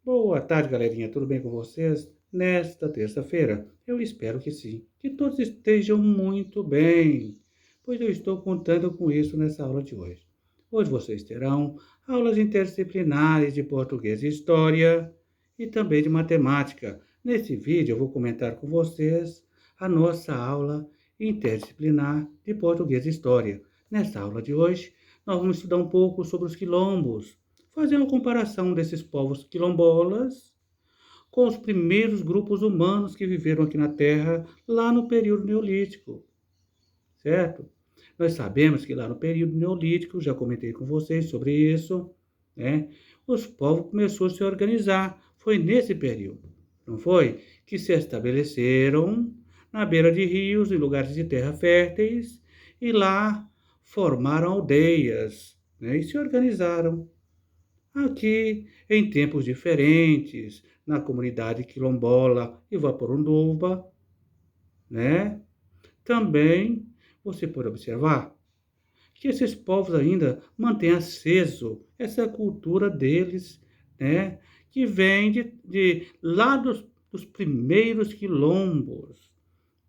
Boa tarde, galerinha. Tudo bem com vocês? Nesta terça-feira, eu espero que sim, que todos estejam muito bem, pois eu estou contando com isso nessa aula de hoje. Hoje vocês terão aulas interdisciplinares de português e história e também de matemática. Nesse vídeo, eu vou comentar com vocês a nossa aula interdisciplinar de português e história. Nessa aula de hoje, nós vamos estudar um pouco sobre os quilombos, fazer uma comparação desses povos quilombolas com os primeiros grupos humanos que viveram aqui na Terra lá no período Neolítico, certo? Nós sabemos que lá no período Neolítico, já comentei com vocês sobre isso, né? Os povos começaram a se organizar. Foi nesse período, não foi? Que se estabeleceram na beira de rios, em lugares de terra férteis, e lá formaram aldeias, né? E se organizaram. Aqui, em tempos diferentes, na comunidade quilombola Ivaporunduba, né? Também você pode observar que esses povos ainda mantêm aceso essa cultura deles, né? Que vem de lá dos primeiros quilombos,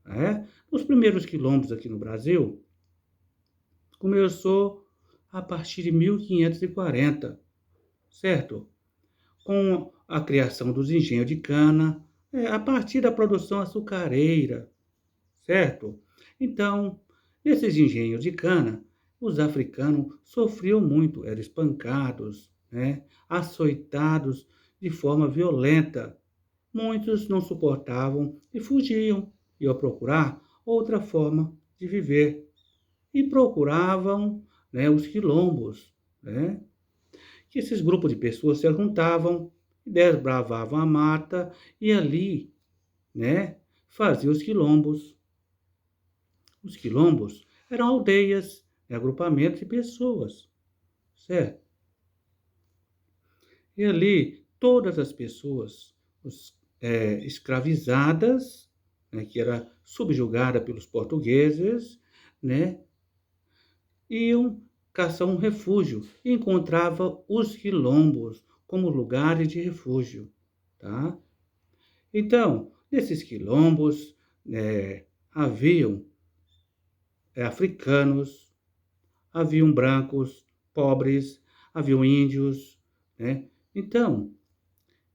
né? Os primeiros quilombos aqui no Brasil começou a partir de 1540, certo? Com a criação dos engenhos de cana, a partir da produção açucareira, certo? Então, nesses engenhos de cana, os africanos sofriam muito, eram espancados, né? Açoitados de forma violenta. Muitos não suportavam e fugiam, iam procurar outra forma de viver. E procuravam, né, os quilombos, né? Que esses grupos de pessoas se juntavam, desbravavam a mata e ali, né, faziam os quilombos. Os quilombos eram aldeias, agrupamentos de pessoas, certo? E ali todas as pessoas escravizadas, né, que era subjugada pelos portugueses, né, iam caçar um refúgio e encontrava os quilombos como lugares de refúgio, tá? Então, nesses quilombos, haviam africanos, haviam brancos, pobres, haviam índios, né? Então,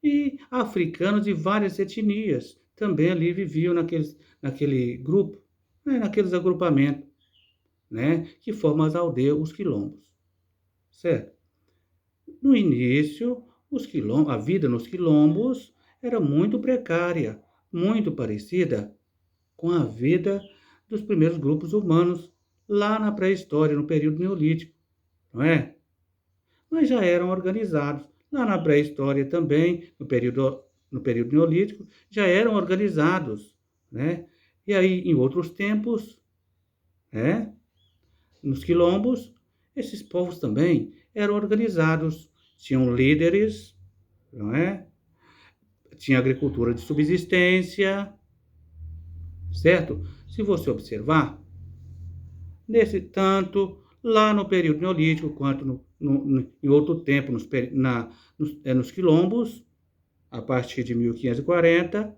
e africanos de várias etnias também ali viviam naquele grupo, né? Naqueles agrupamentos, né? Que formam as aldeias, os quilombos, certo? No início, a vida nos quilombos era muito precária, muito parecida com a vida dos primeiros grupos humanos lá na pré-história, no período neolítico, não é? Mas já eram organizados. Lá na pré-história também, no período neolítico, já eram organizados, né? E aí, em outros tempos, né, nos quilombos, esses povos também eram organizados, tinham líderes, não é? Tinha agricultura de subsistência, certo? Se você observar, nesse tanto lá no período neolítico quanto em outro tempo nos quilombos, a partir de 1540,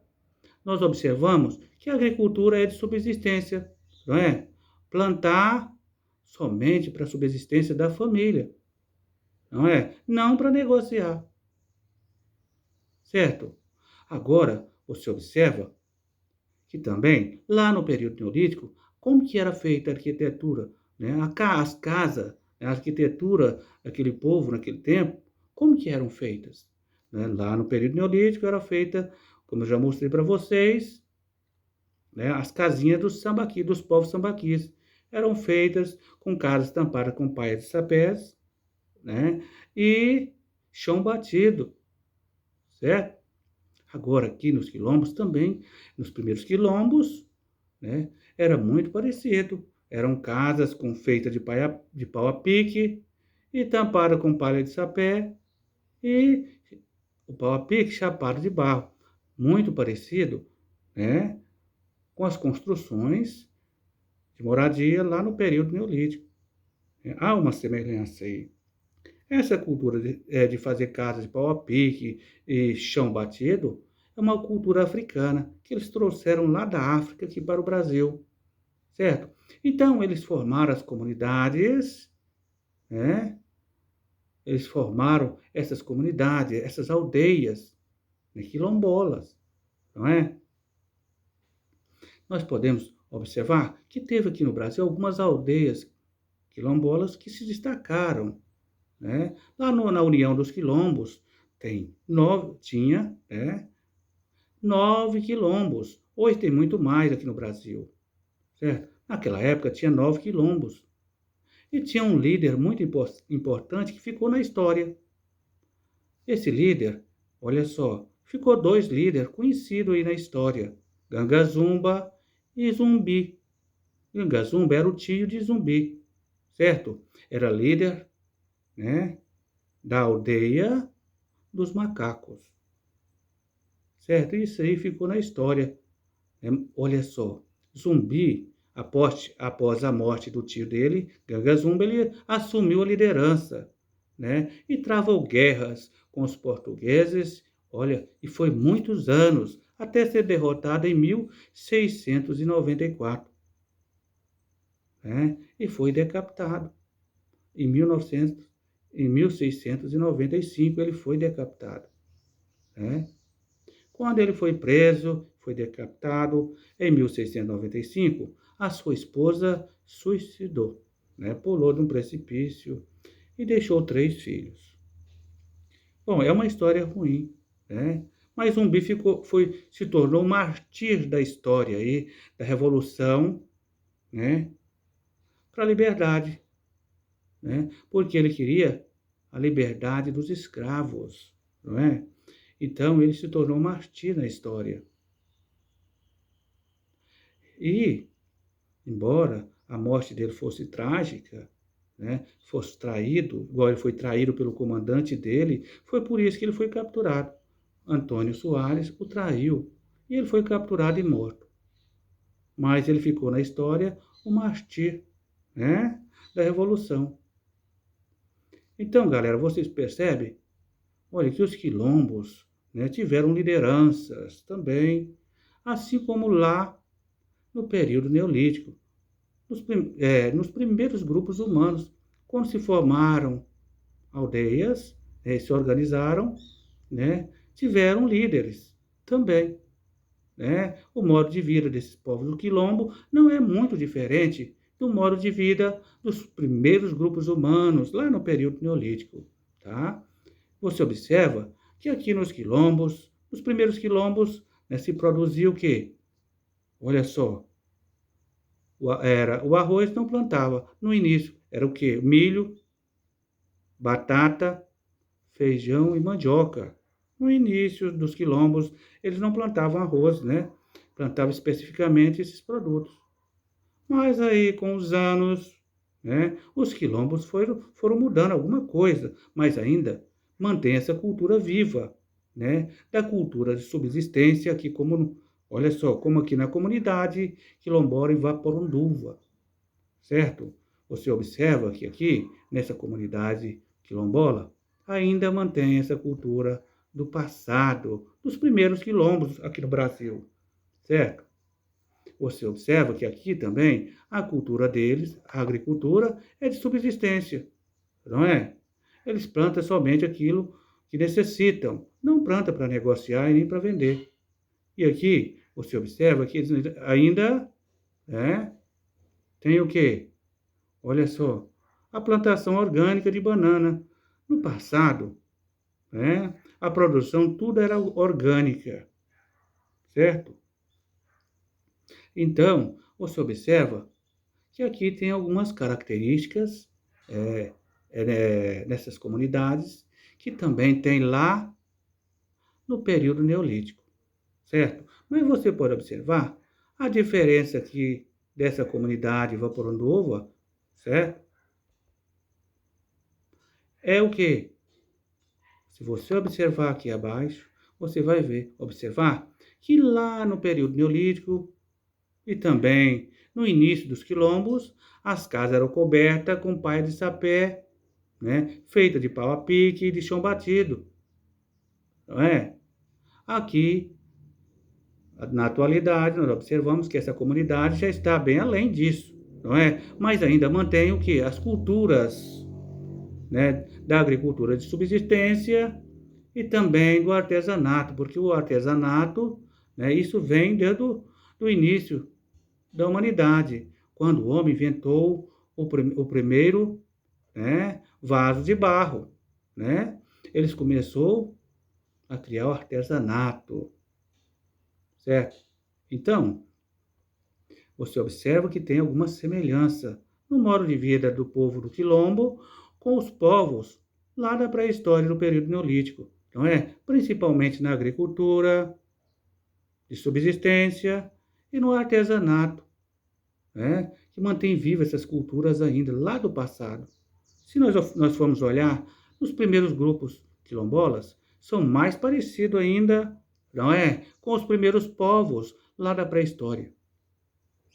nós observamos que a agricultura é de subsistência, não é? Plantar somente para a subsistência da família, não é? Não para negociar, certo? Agora, você observa que também, lá no período neolítico, como que era feita a arquitetura, né? As casas, a arquitetura daquele povo naquele tempo, como que eram feitas? Né? Lá no período neolítico era feita, como eu já mostrei para vocês, né? As casinhas dos povos sambaquis, eram feitas com casas tampadas com paias de sapés, né? E chão batido, certo? Agora, aqui nos quilombos também, nos primeiros quilombos, né, era muito parecido. Eram casas feitas de pau a pique e tampadas com palha de sapé e o pau a pique chapado de barro. Muito parecido, né, com as construções de moradia lá no período neolítico. Há uma semelhança aí. Essa cultura de fazer casas de pau a pique e chão batido é uma cultura africana que eles trouxeram lá da África aqui para o Brasil, certo? Então, eles formaram as comunidades, né? Eles formaram essas comunidades, essas aldeias, né, quilombolas, não é? Nós podemos observar que teve aqui no Brasil algumas aldeias quilombolas que se destacaram, né? Lá na União dos Quilombos tinha, né, 9 quilombos. Hoje tem muito mais aqui no Brasil, certo? Naquela época tinha 9 quilombos. E tinha um líder muito importante que ficou na história. Esse líder, olha só, ficou dois líderes conhecidos aí na história, Gangazumba e Zumbi. Gangazumba era o tio de Zumbi, certo? Era líder, né, da aldeia dos macacos, certo? Isso aí ficou na história. Olha só, Zumbi, após a morte do tio dele, Gangazumba, ele assumiu a liderança, né? E travou guerras com os portugueses, olha, e foi muitos anos, até ser derrotado em 1694, né? E foi decapitado. Em 1695 ele foi decapitado, né? Quando ele foi preso, foi decapitado, em 1695, a sua esposa suicidou, né? Pulou de um precipício e deixou 3 filhos. Bom, é uma história ruim, né? Mas Zumbi se tornou um mártir da história aí, da revolução, né? Para a liberdade, né? Porque ele queria a liberdade dos escravos, não é? Então ele se tornou um mártir na história. E, embora a morte dele fosse trágica, né, fosse traído, igual ele foi traído pelo comandante dele, foi por isso que ele foi capturado. Antônio Soares o traiu e ele foi capturado e morto. Mas ele ficou na história o mártir, né, da Revolução. Então, galera, vocês percebem? Olha que os quilombos, né, tiveram lideranças também, assim como lá no período neolítico, nos primeiros grupos humanos, quando se formaram aldeias, se organizaram, né, tiveram líderes também, né? O modo de vida desses povos do quilombo não é muito diferente do modo de vida dos primeiros grupos humanos, lá no período neolítico, tá? Você observa que aqui nos quilombos, nos primeiros quilombos, né, se produzia o quê? Olha só, o arroz não plantava. No início era o quê? Milho, batata, feijão e mandioca. No início dos quilombos, eles não plantavam arroz, né? Plantavam especificamente esses produtos. Mas aí, com os anos, né, os quilombos foram mudando alguma coisa, mas ainda mantém essa cultura viva, né? Da cultura de subsistência, aqui como, olha só, como aqui na comunidade quilombola em Vaporonduva, certo? Você observa que aqui, nessa comunidade quilombola, ainda mantém essa cultura do passado, dos primeiros quilombos aqui no Brasil, certo? Você observa que aqui também a cultura deles, a agricultura, é de subsistência, não é? Eles plantam somente aquilo que necessitam, não plantam para negociar e nem para vender. E aqui você observa que eles ainda, né, tem o quê? Olha só, a plantação orgânica de banana. No passado, né, a produção tudo era orgânica, certo? Então, você observa que aqui tem algumas características nessas comunidades que também tem lá no período neolítico, certo? Mas você pode observar a diferença aqui dessa comunidade Vaporandova, certo? É o que? Se você observar aqui abaixo, você vai observar que lá no período neolítico e também no início dos quilombos, as casas eram cobertas com palha de sapé, né? Feita de pau a pique e de chão batido, não é? Aqui, na atualidade, nós observamos que essa comunidade já está bem além disso, não é? Mas ainda mantém o que? As culturas, né, da agricultura de subsistência e também do artesanato, porque o artesanato, né, isso vem desde do início da humanidade, quando o homem inventou o primeiro, né, vaso de barro, né? Eles começou a criar o artesanato, certo? Então, você observa que tem alguma semelhança no modo de vida do povo do Quilombo com os povos lá da pré-história do período neolítico, não é? Principalmente na agricultura, de subsistência e no artesanato, né? Que mantém vivas essas culturas ainda lá do passado. Se nós formos olhar, os primeiros grupos quilombolas são mais parecidos ainda, não é? Com os primeiros povos lá da pré-história,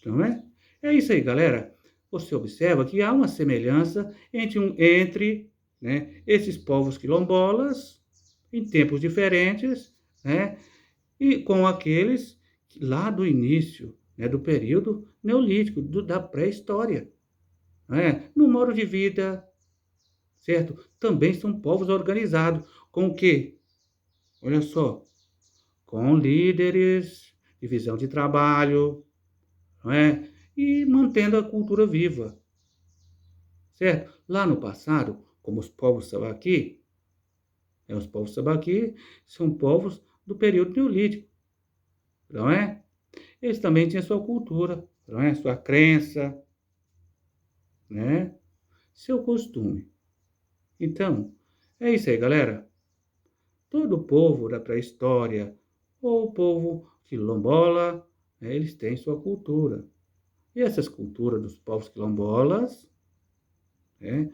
não é? É isso aí, galera. Você observa que há uma semelhança entre, né, esses povos quilombolas em tempos diferentes, né, e com aqueles lá do início, né, do período neolítico, da pré-história, né, no modo de vida, certo? Também são povos organizados, com o quê? Olha só, com líderes, divisão de trabalho, não é? E mantendo a cultura viva, certo? Lá no passado, como os povos sabaqui, os povos sabaqui são povos do período neolítico, não é? Eles também tinham sua cultura, não é? Sua crença, né? Seu costume. Então, é isso aí, galera. Todo povo da pré-história, ou o povo quilombola, né, eles têm sua cultura. E essas culturas dos povos quilombolas, né,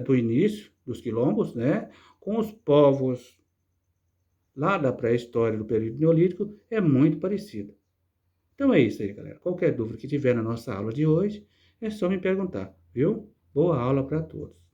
do início dos quilombos, né, com os povos lá da pré-história do período neolítico, é muito parecida. Então é isso aí, galera. Qualquer dúvida que tiver na nossa aula de hoje, é só me perguntar, viu? Boa aula para todos.